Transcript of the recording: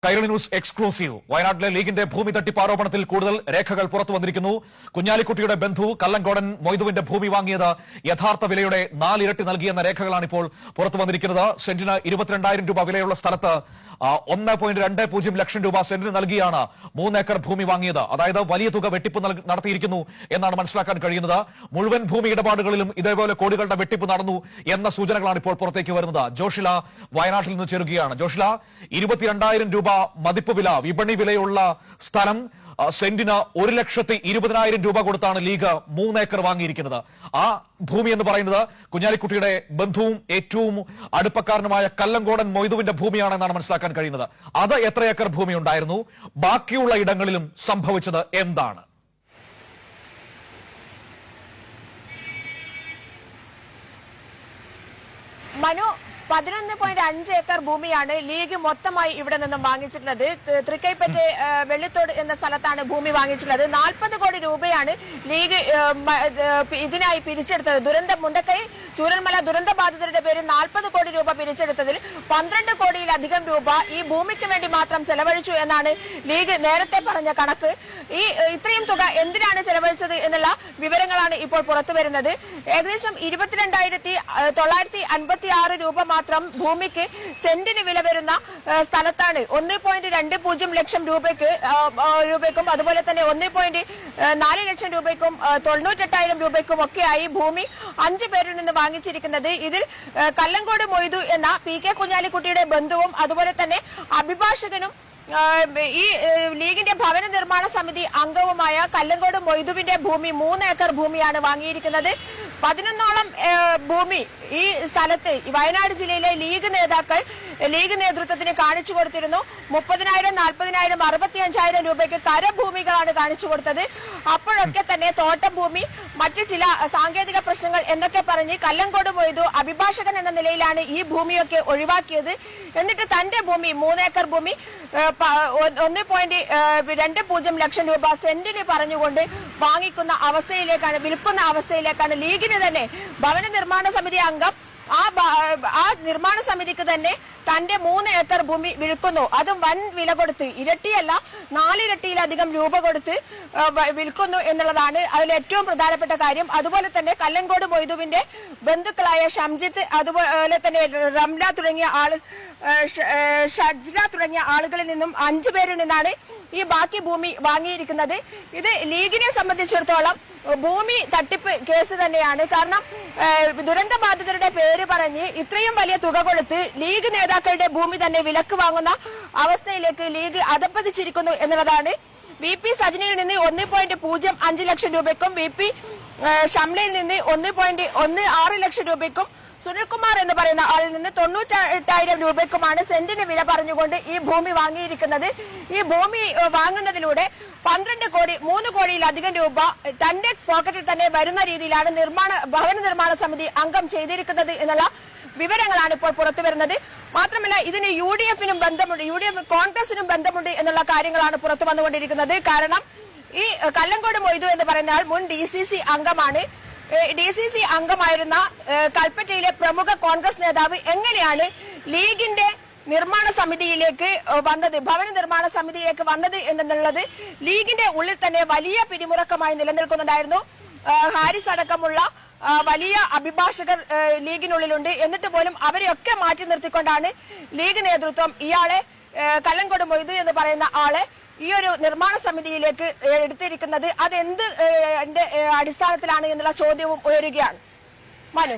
Kairali news exclusive. വയനാട്ടിലെ ലീഗിന്റെ ഭൂമി തട്ടിപ്പ് ആരോപണത്തിൽ കൂടുതൽ രേഖകൾ പുറത്തു വന്നിരിക്കുന്നു. കുഞ്ഞാലിക്കുട്ടിയുടെ ബന്ധു കല്ലങ്കോടൻ മൊയ്തുവിന്റെ ഭൂമി വാങ്ങിയത് യഥാർത്ഥ വിലയുടെ 4 ഇരട്ടി നൽകിയെന്ന രേഖകളാണ് ഇപ്പോൾ പുറത്തു വന്നിരിക്കുന്നത്. സെന്റിന് 22,000 രൂപ വിലയുള്ള സ്ഥലത്ത് 1.20 ലക്ഷം രൂപ സെന്റിന് നൽകിയാണ് 3 ഏക്കർ ഭൂമി വാങ്ങിയത്. അതായത് വലിയ തുക വെട്ടിപ്പ് നടത്തിയിരിക്കുന്നു എന്നാണ് മനസ്സിലാക്കാൻ കഴിയുന്നത്. മുഴുവൻ ഭൂമി ഇടപാടുകളിലും ഇതേപോലെ കോടികളുടെ വെട്ടിപ്പ് നടന്നു എന്ന സൂചനകളാണ് ഇപ്പോൾ പുറത്തേക്ക് വരുന്നത്. ജോഷില വയനാട്ടിൽ നിന്ന് ചേരുകയാണ്. ജോഷില, 22,000 രൂപ മതിപ്പ് വില, വിപണി വിലയുള്ള സ്ഥലം സെന്റിന് 1,20,000 രൂപ കൊടുത്താണ് ലീഗ് 3 ഏക്കർ വാങ്ങിയിരിക്കുന്നത്. ആ ഭൂമി എന്ന് പറയുന്നത് കുഞ്ഞാലിക്കുട്ടിയുടെ ബന്ധുവും ഏറ്റവും അടുപ്പക്കാരനുമായ കല്ലങ്കോടൻ മൊയ്തുവിന്റെ ഭൂമിയാണെന്നാണ് മനസ്സിലാക്കാൻ കഴിയുന്നത്. അത് എത്ര ഏക്കർ ഭൂമി ഉണ്ടായിരുന്നു? ബാക്കിയുള്ള ഇടങ്ങളിലും സംഭവിച്ചത് എന്താണ്? മനു, 11.5 ഏക്കർ ഭൂമിയാണ് ലീഗ് മൊത്തമായി ഇവിടെ നിന്നും വാങ്ങിച്ചിട്ടുള്ളത്. തൃക്കൈപ്പറ്റ് വെള്ളിത്തോട് എന്ന സ്ഥലത്താണ് ഭൂമി വാങ്ങിച്ചിട്ടുള്ളത്. 40 കോടി രൂപയാണ് ലീഗ് ഇതിനായി പിരിച്ചെടുത്തത്. മുണ്ടക്കൈ ചൂരൽമല ദുരന്ത ബാധിതരുടെ പേരിൽ 40 കോടി രൂപ പിരിച്ചെടുത്തതിൽ 12 കോടിയിലധികം രൂപ ഈ ഭൂമിക്ക് വേണ്ടി മാത്രം ചെലവഴിച്ചു എന്നാണ് ലീഗ് നേരത്തെ പറഞ്ഞ കണക്ക്. ഇത്രയും തുക എന്തിനാണ് ചെലവഴിച്ചത് എന്നുള്ള വിവരങ്ങളാണ് ഇപ്പോൾ പുറത്തുവരുന്നത്. ഏകദേശം 22,956 രൂപ മാത്രം ഭൂമിക്ക് സെന്റിന് വില വരുന്ന സ്ഥലത്താണ് 1.20 ലക്ഷം രൂപയ്ക്കും അതുപോലെ തന്നെ 1.4 ലക്ഷം രൂപയ്ക്കും 98,000 രൂപയ്ക്കും ഒക്കെയായി ഭൂമി 5 പേരിൽ നിന്ന് വാങ്ങിച്ചിരിക്കുന്നത്. ഇതിൽ കല്ലങ്കോട് മൊയ്തു എന്ന PK കുഞ്ഞാലിക്കുട്ടിയുടെ ബന്ധുവും അതുപോലെ തന്നെ അഭിഭാഷകനും ഈ ലീഗിന്റെ ഭവന നിർമ്മാണ സമിതി അംഗവുമായ കല്ലങ്കോട് മൊയ്തുവിന്റെ ഭൂമി 3 ഏക്കർ ഭൂമിയാണ് വാങ്ങിയിരിക്കുന്നത്. 11ഓളം ഭൂമി ഈ സ്ഥലത്ത് വയനാട് ജില്ലയിലെ ലീഗ് നേതാക്കൾ ലീഗ് നേതൃത്വത്തിന് കാണിച്ചു കൊടുത്തിരുന്നു. 30,000, 40,000, 65,000 രൂപയ്ക്ക് കരഭൂമികളാണ് കാണിച്ചു കൊടുത്തത്. അപ്പോഴൊക്കെ തന്നെ തോട്ടം ഭൂമി, മറ്റ് ചില സാങ്കേതിക പ്രശ്നങ്ങൾ എന്നൊക്കെ പറഞ്ഞ് കല്ലങ്കോട് മൊയ്തു അഭിഭാഷകൻ എന്ന നിലയിലാണ് ഈ ഭൂമിയൊക്കെ ഒഴിവാക്കിയത്. എന്നിട്ട് തന്റെ ഭൂമി 3 ഏക്കർ ഭൂമി 1.20 ലക്ഷം രൂപ സെന്റിന് പറഞ്ഞുകൊണ്ട് വാങ്ങിക്കുന്ന അവസ്ഥയിലേക്കാണ്, വിൽക്കുന്ന അവസ്ഥയിലേക്കാണ് ലീഗിന് തന്നെ ഭവന നിർമ്മാണ സമിതി അംഗം ആ നിർമ്മാണ സമിതിക്ക് തന്നെ തന്റെ 3 ഏക്കർ ഭൂമി വിൽക്കുന്നു. അതും വൻ വില കൊടുത്ത്, ഇരട്ടിയല്ല 4 ഇരട്ടിയിലധികം രൂപ കൊടുത്ത് വിൽക്കുന്നു എന്നുള്ളതാണ് അതിൽ ഏറ്റവും പ്രധാനപ്പെട്ട കാര്യം. അതുപോലെ തന്നെ കല്ലങ്കോട് മൊയ്തുവിന്റെ ബന്ധുക്കളായ ഷംജിത്ത്, അതുപോലെ തന്നെ റംല തുടങ്ങിയ ആളുകളിൽ നിന്നും 5 പേരിൽ നിന്നാണ് ഈ ബാക്കി ഭൂമി വാങ്ങിയിരിക്കുന്നത്. ഇത് ലീഗിനെ സംബന്ധിച്ചിടത്തോളം ഭൂമി തട്ടിപ്പ് കേസ് തന്നെയാണ്. കാരണം ദുരന്ത ബാധിതരുടെ പേര് പറഞ്ഞ് ഇത്രയും വലിയ തുക കൊടുത്ത് ലീഗ് നേതാക്കളുടെ ഭൂമി തന്നെ വിലക്ക് വാങ്ങുന്ന അവസ്ഥയിലേക്ക് ലീഗ് അധപ്പതിച്ചിരിക്കുന്നു എന്നുള്ളതാണ്. VP സജിനയിൽ നിന്ന് 1.05 ലക്ഷം രൂപയ്ക്കും VP ഷംലയിൽ നിന്ന് 1.16 ലക്ഷം രൂപയ്ക്കും സുനിൽകുമാർ എന്ന് പറയുന്ന ആളിൽ നിന്ന് 98,000 രൂപയ്ക്കുമാണ് സെന്റിന് വില പറഞ്ഞുകൊണ്ട് ഈ ഭൂമി വാങ്ങിയിരിക്കുന്നത്. ഈ ഭൂമി വാങ്ങുന്നതിലൂടെ 12 കോടി 3 കോടിയിലധികം രൂപ തന്റെ പോക്കറ്റിൽ തന്നെ വരുന്ന രീതിയിലാണ് ഭവന നിർമ്മാണ സമിതി അംഗം ചെയ്തിരിക്കുന്നത് എന്നുള്ള വിവരങ്ങളാണ് ഇപ്പോൾ പുറത്തു വരുന്നത്. മാത്രമല്ല ഇതിന് UDFനും ബന്ധമുണ്ട്, കോൺഗ്രസിനും ബന്ധമുണ്ട് എന്നുള്ള കാര്യങ്ങളാണ് പുറത്തു വന്നുകൊണ്ടിരിക്കുന്നത്. കാരണം ഈ കല്ലങ്കോട് മൊയ്തു എന്ന് പറയുന്ന ആൾ മുൻ DCC അംഗമാണ്. DCC അംഗമായിരുന്ന കൽപ്പറ്റയിലെ പ്രമുഖ കോൺഗ്രസ് നേതാവ് എങ്ങനെയാണ് ലീഗിന്റെ നിർമ്മാണ സമിതിയിലേക്ക് വന്നത്, ഭവന നിർമ്മാണ സമിതിയിലേക്ക് വന്നത് എന്നുള്ളത് ലീഗിന്റെ ഉള്ളിൽ തന്നെ വലിയ പിരിമുറക്കമായി നിലനിൽക്കുന്നുണ്ടായിരുന്നു. ഹാരിസ് അടക്കമുള്ള വലിയ അഭിഭാഷകർ ലീഗിനുള്ളിലുണ്ട്. എന്നിട്ട് പോലും അവരെയൊക്കെ മാറ്റി നിർത്തിക്കൊണ്ടാണ് ലീഗ് നേതൃത്വം ഇയാളെ, കല്ലങ്കോട് മൊയ്തു എന്ന് പറയുന്ന ആളെ ഈ ഒരു നിർമ്മാണ സമിതിയിലേക്ക് എടുത്തിരിക്കുന്നത്. അതെന്ത് അടിസ്ഥാനത്തിലാണ് എന്നുള്ള ചോദ്യവും ഉയരുകയാണ്. മനു.